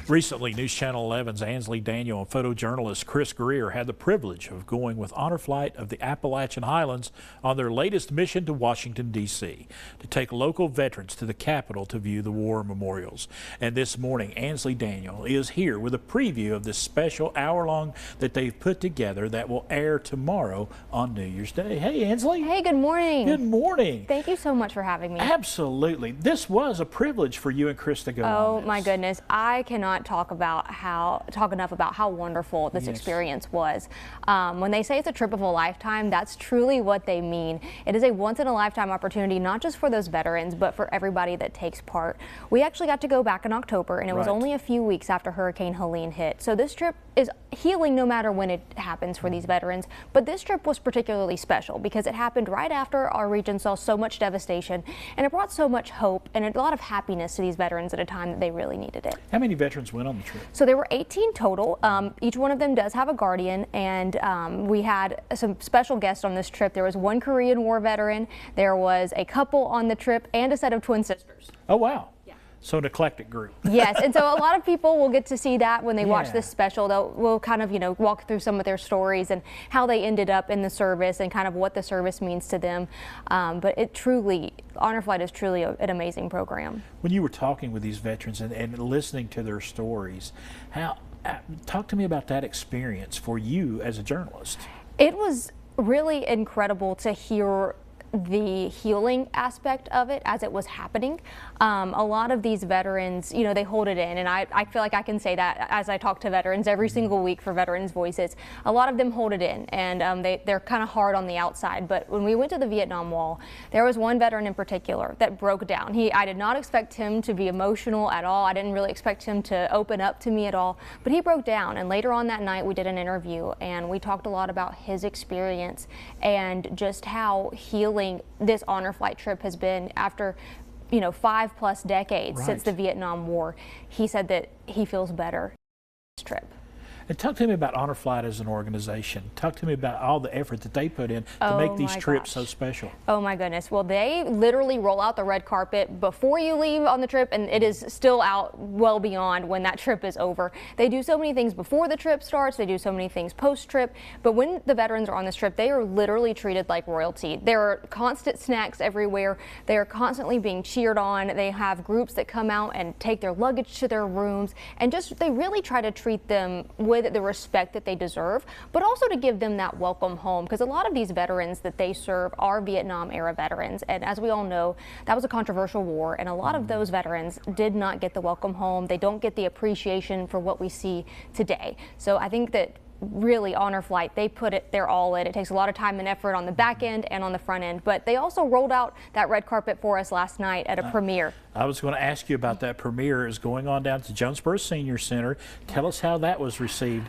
Recently, News Channel 11's Anslee Daniel and photojournalist Chris Greer had the privilege of going with Honor Flight of the Appalachian Highlands on their latest mission to Washington, D.C. to take local veterans to the Capitol to view the war memorials. And this morning, Anslee Daniel is here with a preview of this special hour-long that they've put together that will air tomorrow on New Year's Day. Hey, Anslee. Hey, good morning. Good morning. Thank you so much for having me. Absolutely. This was a privilege for you and Chris to go on Oh this. my goodness. I cannot talk enough about how wonderful this experience was. When they say it's a trip of a lifetime, that's truly what they mean. It is a once-in-a-lifetime opportunity, not just for those veterans, but for everybody that takes part. We actually got to go back in October, and it was only a few weeks after Hurricane Helene hit. So this trip is healing no matter when it happens for these veterans. But this trip was particularly special because it happened right after our region saw so much devastation, and it brought so much hope and a lot of happiness to these veterans at a time that they really needed it. How many veterans went on the trip? So there were 18 total. Each one of them does have a guardian, and we had some special guests on this trip. There was one Korean War veteran, there was a couple on the trip, and a set of twin sisters. Oh, wow. So an eclectic group. Yes, and so a lot of people will get to see that when they watch this special. We'll kind of, walk through some of their stories and how they ended up in the service and kind of what the service means to them. But Honor Flight is truly an amazing program. When you were talking with these veterans and listening to their stories, talk to me about that experience for you as a journalist. It was really incredible to hear the healing aspect of it as it was happening. A lot of these veterans, they hold it in, and I feel like I can say that as I talk to veterans every single week for Veterans Voices. A lot of them hold it in, and they're kind of hard on the outside. But when we went to the Vietnam Wall, there was one veteran in particular that broke down. I did not expect him to be emotional at all. I didn't really expect him to open up to me at all, but he broke down. And later on that night, we did an interview, and we talked a lot about his experience and just how healing this Honor Flight trip has been after 5+ decades since the Vietnam War. He said that he feels better this trip. And talk to me about Honor Flight as an organization. Talk to me about all the effort that they put in to make these trips so special. Oh my goodness. Well, they literally roll out the red carpet before you leave on the trip, and it is still out well beyond when that trip is over. They do so many things before the trip starts. They do so many things post-trip. But when the veterans are on this trip, they are literally treated like royalty. There are constant snacks everywhere. They are constantly being cheered on. They have groups that come out and take their luggage to their rooms, and they really try to treat them with the respect that they deserve, but also to give them that welcome home, because a lot of these veterans that they serve are Vietnam era veterans, and as we all know, that was a controversial war, and a lot of those veterans did not get the welcome home. They don't get the appreciation for what we see today. So I think that really Honor Flight, they put their all in. It takes a lot of time and effort on the back end and on the front end, but they also rolled out that red carpet for us last night at a premiere. I was going to ask you about that premiere. Is going on down to Jonesboro Senior Center. Tell us how that was received.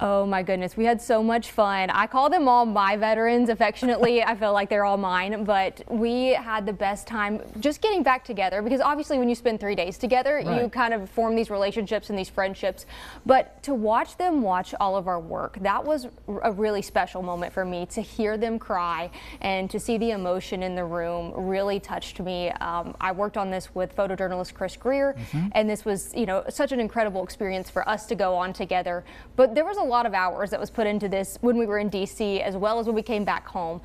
Oh my goodness, we had so much fun. I call them all my veterans affectionately. I feel like they're all mine, but we had the best time just getting back together, because obviously when you spend 3 days together, you kind of form these relationships and these friendships. But to watch them watch all of our work, that was a really special moment for me. To hear them cry and to see the emotion in the room really touched me. I worked on this with photojournalist Chris Greer, and this was, such an incredible experience for us to go on together. But there was a lot of hours that was put into this when we were in D.C. as well as when we came back home.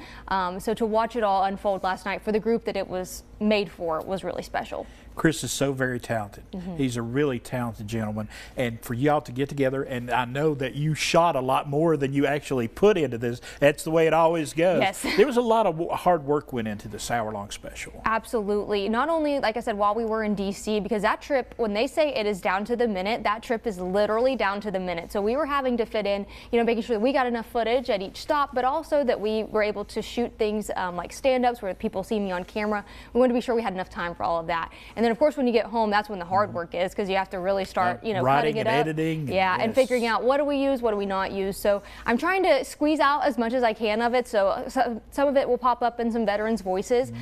So to watch it all unfold last night for the group that it was made for was really special. Chris is so very talented. He's a really talented gentleman, and for y'all to get together, and I know that you shot a lot more than you actually put into this. That's the way it always goes. Yes. There was a lot of hard work went into this hour-long special. Absolutely. Not only, like I said, while we were in D.C., because that trip, when they say it is down to the minute, that trip is literally down to the minute. So we were having to fit in, making sure that we got enough footage at each stop, but also that we were able to shoot things like stand-ups where people see me on camera. We wanted to be sure we had enough time for all of that. And then of course when you get home, that's when the hard work is, because you have to really start cutting it up, editing, and figuring out what do we use, what do we not use. So I'm trying to squeeze out as much as I can of it. So some of it will pop up in some Veterans Voices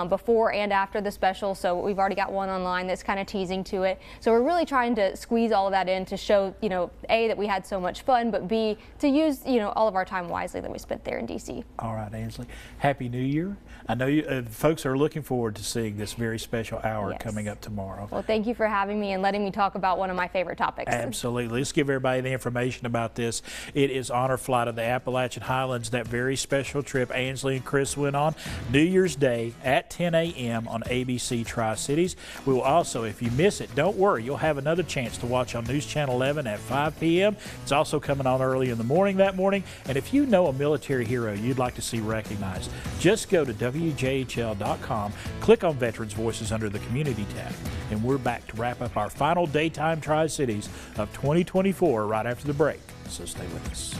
before and after the special. So we've already got one online that's kind of teasing to it. So we're really trying to squeeze all of that in to show A, that we had so much fun, but B, to use all of our time wisely that we spent there in DC. All right, Anslee, Happy New Year. I know you folks are looking forward to seeing this very special hour Yes. coming up tomorrow. Well, thank you for having me and letting me talk about one of my favorite topics. Absolutely. Let's give everybody the information about this. It is Honor Flight of the Appalachian Highlands, that very special trip Anslee and Chris went on New Year's Day at 10 a.m. on ABC Tri-Cities. We will also, if you miss it, don't worry, you'll have another chance to watch on News Channel 11 at 5 p.m. It's also coming on early in the morning that morning. And if you know a military hero you'd like to see recognized, just go to WJHL.com, click on Veterans Voices under the Community tab, and we're back to wrap up our final daytime Tri-Cities of 2024 right after the break. So stay with us.